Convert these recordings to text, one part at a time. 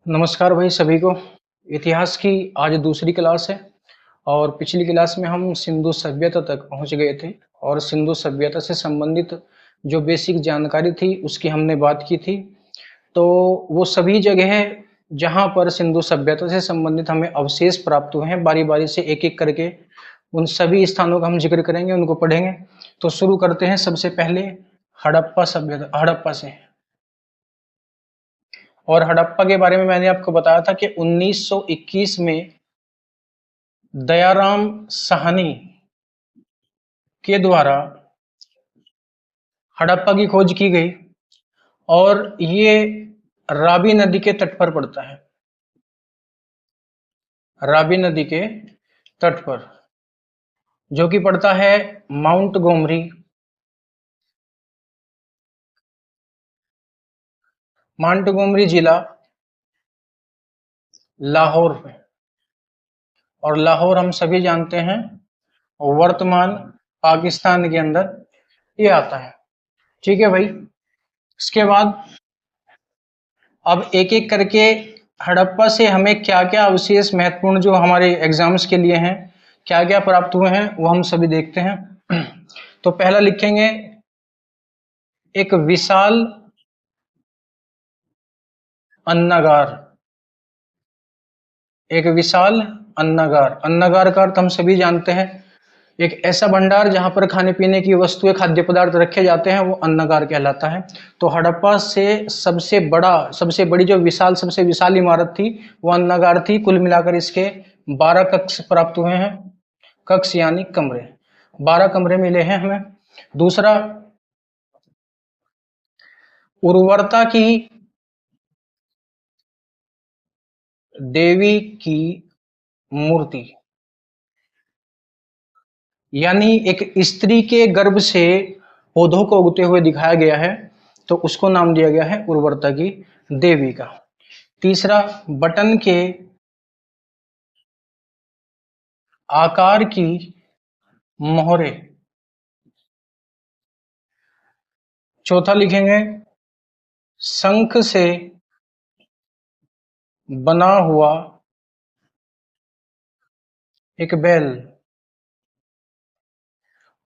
नमस्कार भाई सभी को। इतिहास की आज दूसरी क्लास है और पिछली क्लास में हम सिंधु सभ्यता तक पहुंच गए थे और सिंधु सभ्यता से संबंधित जो बेसिक जानकारी थी उसकी हमने बात की थी। तो वो सभी जगह जहां पर सिंधु सभ्यता से संबंधित हमें अवशेष प्राप्त हुए हैं, बारी बारी से एक एक करके उन सभी स्थानों का हम जिक्र करेंगे, उनको पढ़ेंगे। तो शुरू करते हैं सबसे पहले हड़प्पा सभ्यता, हड़प्पा से। और हड़प्पा के बारे में मैंने आपको बताया था कि 1921 में दयाराम साहनी के द्वारा हड़प्पा की खोज की गई और ये रावी नदी के तट पर पड़ता है। रावी नदी के तट पर, जो कि पड़ता है माउंट गोमरी, माउंट गोमरी जिला लाहौर में। और लाहौर हम सभी जानते हैं वर्तमान पाकिस्तान के अंदर ये आता है। ठीक है भाई। इसके बाद अब एक एक करके हड़प्पा से हमें क्या क्या अवशेष महत्वपूर्ण जो हमारे एग्जाम्स के लिए हैं, क्या क्या प्राप्त हुए हैं, वो हम सभी देखते हैं। तो पहला लिखेंगे एक विशाल अन्नागार। एक विशाल अन्नागार, अन्नागार का अर्थ हम सभी जानते हैं, एक ऐसा भंडार जहां पर खाने पीने की वस्तुएं, खाद्य पदार्थ रखे जाते हैं, वो अन्नागार कहलाता है। तो हड़प्पा से सबसे बड़ी जो विशाल, सबसे विशाल इमारत थी वो अन्नागार थी। कुल मिलाकर इसके 12 कक्ष प्राप्त हुए हैं। कक्ष यानी कमरे, 12 कमरे मिले हैं हमें। दूसरा, उर्वरता की देवी की मूर्ति, यानी एक स्त्री के गर्भ से पौधों को उगते हुए दिखाया गया है, तो उसको नाम दिया गया है उर्वरता की देवी का। तीसरा, बटन के आकार की मोहरे। चौथा लिखेंगे शंख से बना हुआ एक बैल।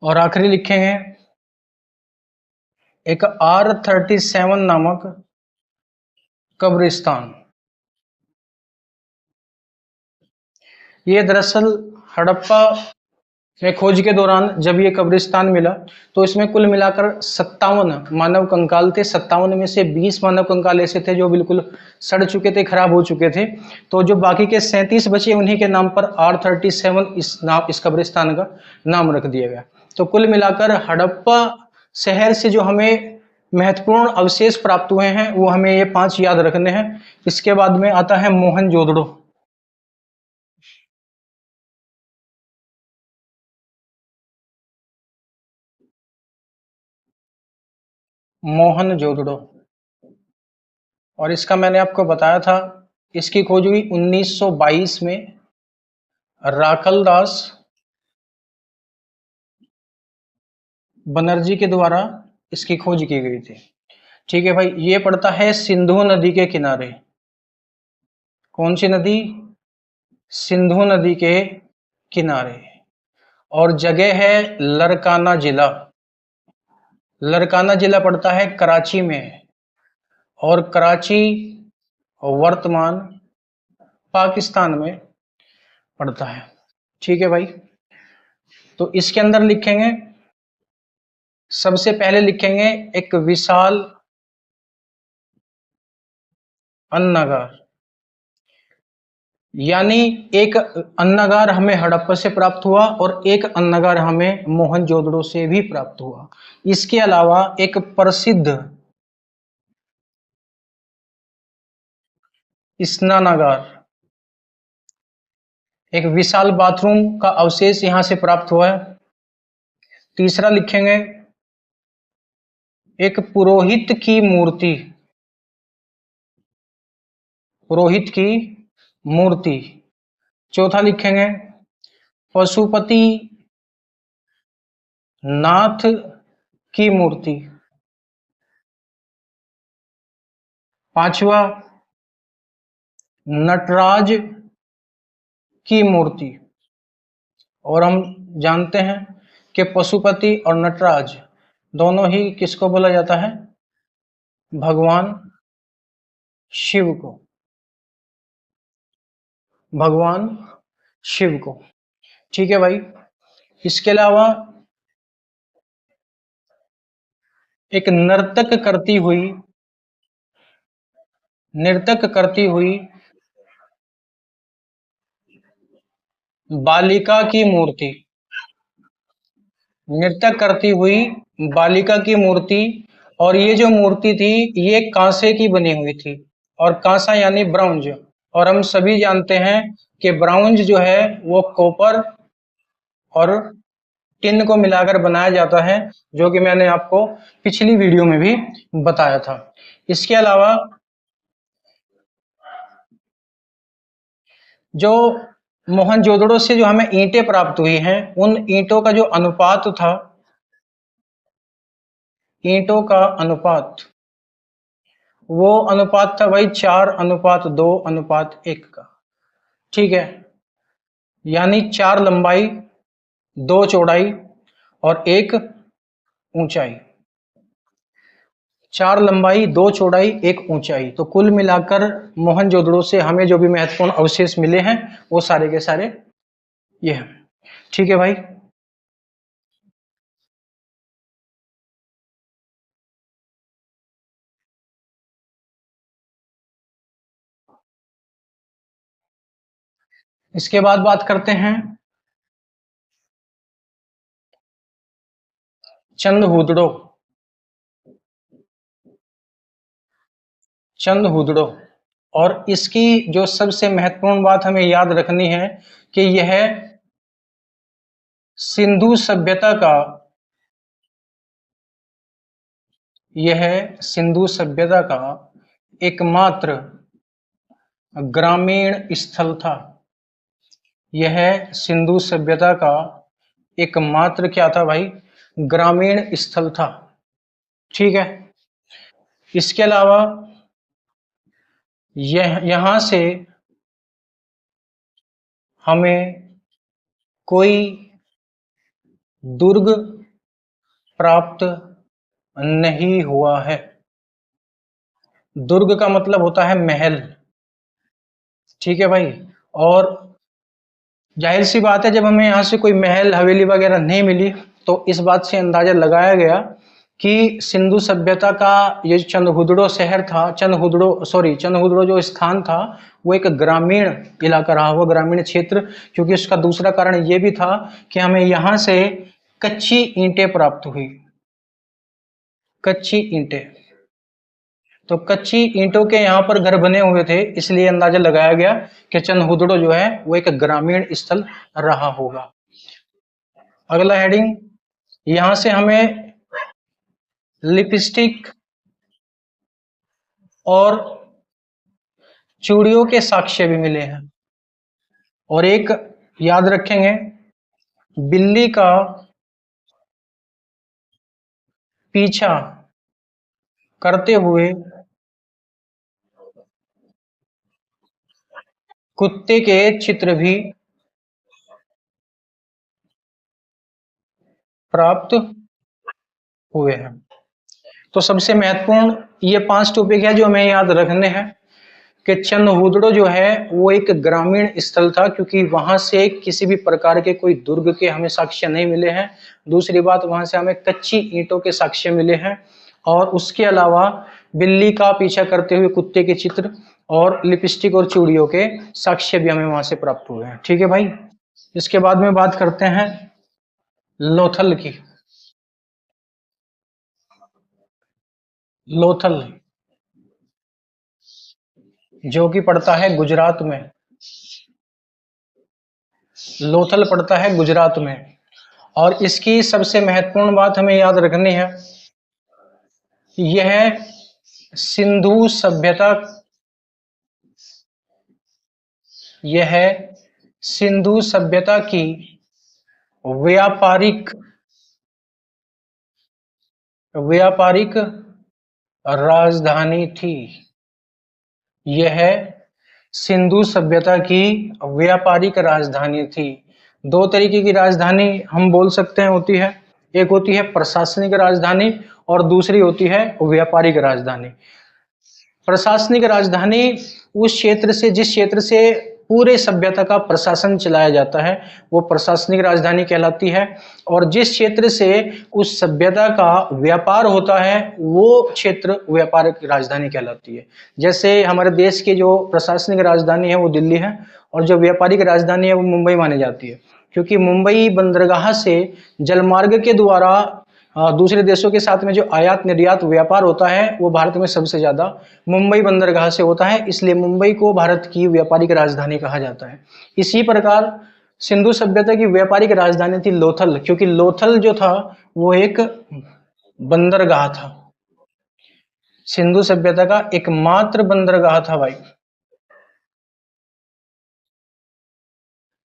और आखिरी लिखेंगे एक R37 नामक कब्रिस्तान। ये दरअसल हड़प्पा में खोज के दौरान जब ये कब्रिस्तान मिला, तो इसमें कुल मिलाकर 57 मानव कंकाल थे। 57 में से 20 मानव कंकाल ऐसे थे जो बिल्कुल सड़ चुके थे, खराब हो चुके थे। तो जो बाकी के 37 बचे, उन्हीं के नाम पर R37 इस कब्रिस्तान का नाम रख दिया गया। तो कुल मिलाकर हड़प्पा शहर से जो हमें महत्वपूर्ण अवशेष प्राप्त हुए हैं, वो हमें ये 5 याद रखने हैं। इसके बाद में आता है मोहनजोदड़ो। मोहनजोदड़ो, और इसका मैंने आपको बताया था, इसकी खोज हुई 1922 में राखल दास बनर्जी के द्वारा इसकी खोज की गई थी। ठीक है भाई। ये पड़ता है सिंधु नदी के किनारे। कौन सी नदी? सिंधु नदी के किनारे। और जगह है लरकाना जिला। लरकाना जिला पड़ता है कराची में, और कराची वर्तमान पाकिस्तान में पड़ता है। ठीक है भाई। तो इसके अंदर लिखेंगे, सबसे पहले लिखेंगे एक विशाल अन्नागार। यानी एक अन्नागार हमें हड़प्पा से प्राप्त हुआ और एक अन्नागार हमें मोहनजोदड़ो से भी प्राप्त हुआ। इसके अलावा एक प्रसिद्ध स्नानागार, एक विशाल बाथरूम का अवशेष यहां से प्राप्त हुआ है। तीसरा लिखेंगे एक पुरोहित की मूर्ति। पुरोहित की मूर्ति। चौथा लिखेंगे पशुपति नाथ की मूर्ति। पांचवा नटराज की मूर्ति। और हम जानते हैं कि पशुपति और नटराज दोनों ही किसको बोला जाता है? भगवान शिव को। भगवान शिव को। ठीक है भाई। इसके अलावा एक नर्तक करती हुई बालिका की मूर्ति। नृत्य करती हुई बालिका की मूर्ति। और ये जो मूर्ति थी ये कांसे की बनी हुई थी। और कांसा यानी ब्रॉन्ज। और हम सभी जानते हैं कि ब्रॉन्ज जो है वो कॉपर और टिन को मिलाकर बनाया जाता है, जो कि मैंने आपको पिछली वीडियो में भी बताया था। इसके अलावा जो मोहनजोदड़ो से जो हमें ईंटें प्राप्त हुई हैं, उन ईंटों का जो अनुपात था, ईंटों का अनुपात, वो अनुपात था भाई 4:2:1 का। ठीक है। यानी 4 लंबाई, 2 चौड़ाई और 1 ऊंचाई। 4 लंबाई, 2 चौड़ाई, 1 ऊंचाई। तो कुल मिलाकर मोहनजोदड़ो से हमें जो भी महत्वपूर्ण अवशेष मिले हैं वो सारे के सारे ये हैं। ठीक है भाई। इसके बाद बात करते हैं चंदहुदड़ो। चंदहुदड़ो। और इसकी जो सबसे महत्वपूर्ण बात हमें याद रखनी है कि यह सिंधु सभ्यता का यह सिंधु सभ्यता का एकमात्र ग्रामीण स्थल था। यह सिंधु सभ्यता का एकमात्र क्या था भाई? ग्रामीण स्थल था। ठीक है। इसके अलावा यह यहां से हमें कोई दुर्ग प्राप्त नहीं हुआ है। दुर्ग का मतलब होता है महल। ठीक है भाई। और जाहिर सी बात है, जब हमें यहाँ से कोई महल हवेली वगैरह नहीं मिली तो इस बात से अंदाजा लगाया गया कि सिंधु सभ्यता का ये चंदहुदड़ो शहर था, चंदहुदड़ो जो स्थान था वो एक ग्रामीण इलाका रहा हुआ, ग्रामीण क्षेत्र। क्योंकि उसका दूसरा कारण ये भी था कि हमें यहाँ से कच्ची ईंटें प्राप्त हुई। कच्ची ईंटें। तो कच्ची ईंटों के यहाँ पर घर बने हुए थे, इसलिए अंदाजा लगाया गया कि चंदहुदड़ो जो है वो एक ग्रामीण स्थल रहा होगा। अगला हेडिंग, यहां से हमें लिपस्टिक और चूड़ियों के साक्ष्य भी मिले हैं। और एक याद रखेंगे, बिल्ली का पीछा करते हुए कुत्ते के चित्र भी प्राप्त हुए हैं। तो सबसे महत्वपूर्ण ये 5 टॉपिक है जो हमें याद रखने हैं कि चंदहुदड़ो जो है वो एक ग्रामीण स्थल था, क्योंकि वहां से किसी भी प्रकार के कोई दुर्ग के हमें साक्ष्य नहीं मिले हैं। दूसरी बात, वहां से हमें कच्ची ईंटों के साक्ष्य मिले हैं। और उसके अलावा बिल्ली का पीछा करते हुए कुत्ते के चित्र और लिपस्टिक और चूड़ियों के साक्ष्य भी हमें वहां से प्राप्त हुए हैं। ठीक है भाई। इसके बाद में बात करते हैं लोथल की। लोथल जो कि पड़ता है गुजरात में। लोथल पड़ता है गुजरात में। और इसकी सबसे महत्वपूर्ण बात हमें याद रखनी है, यह सिंधु सभ्यता यह सिंधु सभ्यता की व्यापारिक व्यापारिक राजधानी थी। यह सिंधु सभ्यता की व्यापारिक राजधानी थी। दो तरीके की राजधानी हम बोल सकते हैं होती है, एक होती है प्रशासनिक राजधानी और दूसरी होती है व्यापारिक राजधानी। प्रशासनिक राजधानी उस क्षेत्र से, जिस क्षेत्र से पूरे सभ्यता का प्रशासन चलाया जाता है, वो प्रशासनिक राजधानी कहलाती है। और जिस क्षेत्र से उस सभ्यता का व्यापार होता है, वो क्षेत्र व्यापारिक राजधानी कहलाती है। जैसे हमारे देश की जो प्रशासनिक राजधानी है वो दिल्ली है, और जो व्यापारिक राजधानी है वो मुंबई मानी जाती है, क्योंकि मुंबई बंदरगाह से जलमार्ग के द्वारा दूसरे देशों के साथ में जो आयात निर्यात व्यापार होता है वो भारत में सबसे ज्यादा मुंबई बंदरगाह से होता है, इसलिए मुंबई को भारत की व्यापारिक राजधानी कहा जाता है। इसी प्रकार सिंधु सभ्यता की व्यापारिक राजधानी थी लोथल, क्योंकि लोथल जो था वो एक बंदरगाह था, सिंधु सभ्यता का एकमात्र बंदरगाह था भाई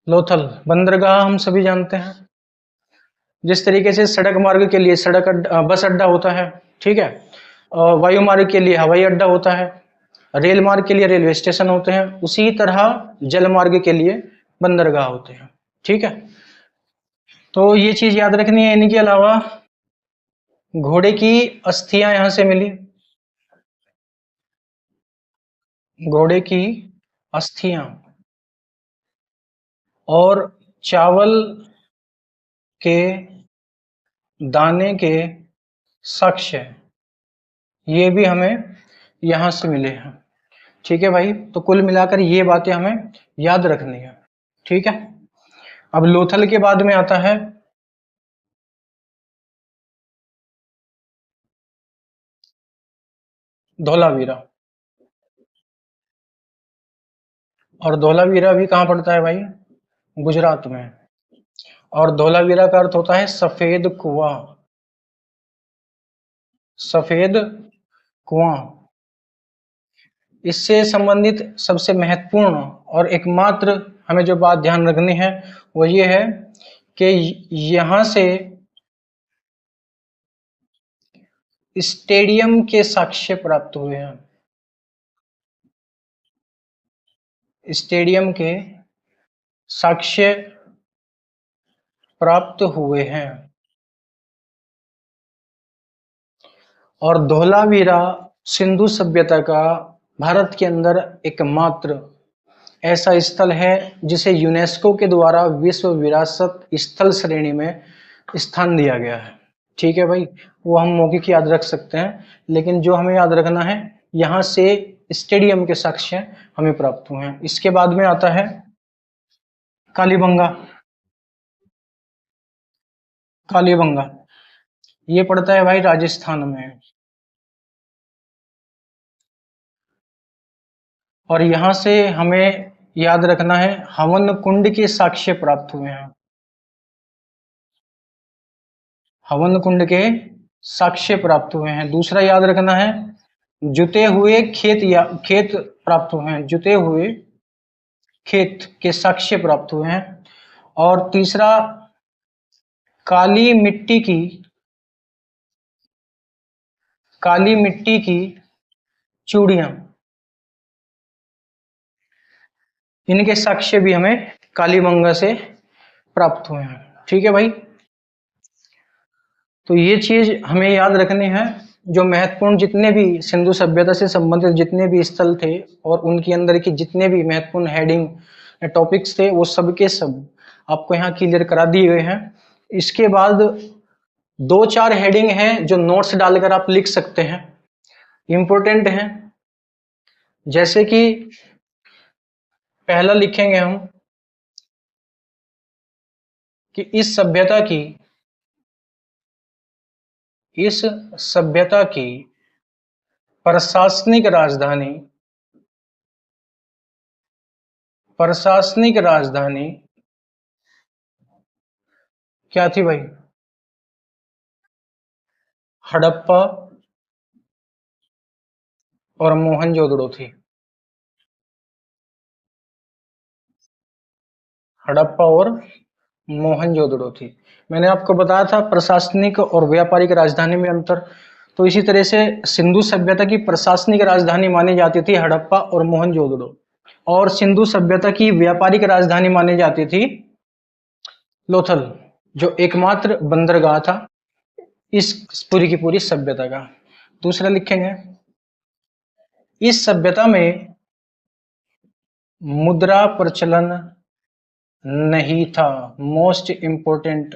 लोथल। बंदरगाह हम सभी जानते हैं, जिस तरीके से सड़क मार्ग के लिए सड़क अड्डा, बस अड्डा होता है, ठीक है, वायु मार्ग के लिए हवाई अड्डा होता है, रेल मार्ग के लिए रेलवे स्टेशन होते हैं, उसी तरह जल मार्ग के लिए बंदरगाह होते हैं, ठीक है। तो ये चीज याद रखनी है। इनके अलावा घोड़े की अस्थियां यहां से मिली, घोड़े की अस्थियां और चावल के दाने के साक्ष्य, ये भी हमें यहां से मिले हैं, ठीक है भाई। तो कुल मिलाकर ये बातें हमें याद रखनी है, ठीक है। अब लोथल के बाद में आता है धोलावीरा, और धोलावीरा भी कहाँ पड़ता है भाई, गुजरात में। और धोलावीरा का अर्थ होता है सफेद कुआं, सफेद कुआं। इससे संबंधित सबसे महत्वपूर्ण और एकमात्र हमें जो बात ध्यान रखनी है वो ये है कि यहां से स्टेडियम के साक्ष्य प्राप्त हुए हैं, स्टेडियम के साक्ष्य प्राप्त हुए हैं। और धोलावीरा सिंधु सभ्यता का भारत के अंदर एकमात्र ऐसा स्थल है जिसे यूनेस्को के द्वारा विश्व विरासत स्थल श्रेणी में स्थान दिया गया है, ठीक है भाई। वो हम मौखिक याद रख सकते हैं, लेकिन जो हमें याद रखना है यहां से स्टेडियम के साक्ष्य हमें प्राप्त हुए हैं। इसके बाद में आता है कालीबंगा, कालीबंगा ये पड़ता है भाई राजस्थान में, और यहां से हमें याद रखना है हवन कुंड के साक्ष्य प्राप्त हुए हैं, हवन कुंड के साक्ष्य प्राप्त हुए हैं। दूसरा याद रखना है जुते हुए खेत, या खेत प्राप्त हुए हैं, जुते हुए खेत के साक्ष्य प्राप्त हुए हैं। और तीसरा काली मिट्टी की, काली मिट्टी की चूड़ियां, इनके साक्ष्य भी हमें कालीबंगा से प्राप्त हुए हैं, ठीक है भाई। तो ये चीज हमें याद रखनी है। जो महत्वपूर्ण जितने भी सिंधु सभ्यता से संबंधित जितने भी स्थल थे और उनके अंदर की जितने भी महत्वपूर्ण हेडिंग टॉपिक्स थे वो सब के सब आपको यहाँ क्लियर करा दिए गए हैं। इसके बाद दो चार हेडिंग हैं जो नोट्स डालकर आप लिख सकते हैं, इंपॉर्टेंट हैं। जैसे कि पहला लिखेंगे हम कि इस सभ्यता की, इस सभ्यता की प्रशासनिक राजधानी, प्रशासनिक राजधानी क्या थी भाई, हड़प्पा और मोहनजोदड़ो थी, हड़प्पा और मोहनजोदड़ो थी। मैंने आपको बताया था प्रशासनिक और व्यापारिक राजधानी में अंतर। तो इसी तरह से सिंधु सभ्यता की प्रशासनिक राजधानी मानी जाती थी हड़प्पा और मोहनजोदड़ो, और सिंधु सभ्यता की व्यापारिक राजधानी मानी जाती थी लोथल, जो एकमात्र बंदरगाह था इस पूरी की पूरी सभ्यता का। दूसरा लिखेंगे, इस सभ्यता में मुद्रा प्रचलन नहीं था। मोस्ट इंपोर्टेंट,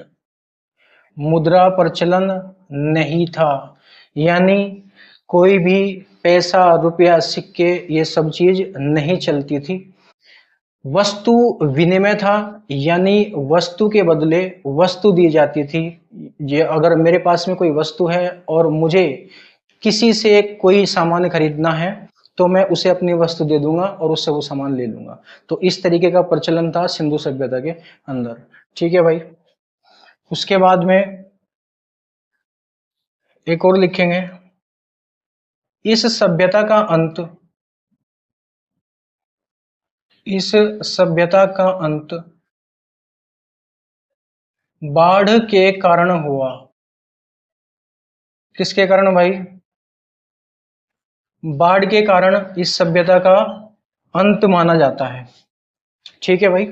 मुद्रा प्रचलन नहीं था, यानी कोई भी पैसा, रुपया, सिक्के, ये सब चीज नहीं चलती थी। वस्तु विनिमय था, यानी वस्तु के बदले वस्तु दी जाती थी। ये अगर मेरे पास में कोई वस्तु है और मुझे किसी से कोई सामान खरीदना है तो मैं उसे अपनी वस्तु दे दूंगा और उससे वो सामान ले लूंगा। तो इस तरीके का प्रचलन था सिंधु सभ्यता के अंदर। ठीक है भाई। उसके बाद में एक और लिखेंगे, इस सभ्यता का अंत, इस सभ्यता का अंत बाढ़ के कारण हुआ। किसके कारण भाई? बाढ़ के कारण इस सभ्यता का अंत माना जाता है। ठीक है भाई।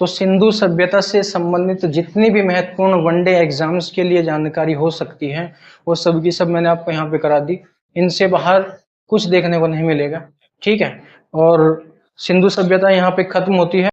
तो सिंधु सभ्यता से संबंधित जितनी भी महत्वपूर्ण वनडे एग्जाम्स के लिए जानकारी हो सकती है वो सब की सब मैंने आपको यहाँ पे करा दी। इनसे बाहर कुछ देखने को नहीं मिलेगा। ठीक है। और सिंधु सभ्यता यहाँ पे खत्म होती है।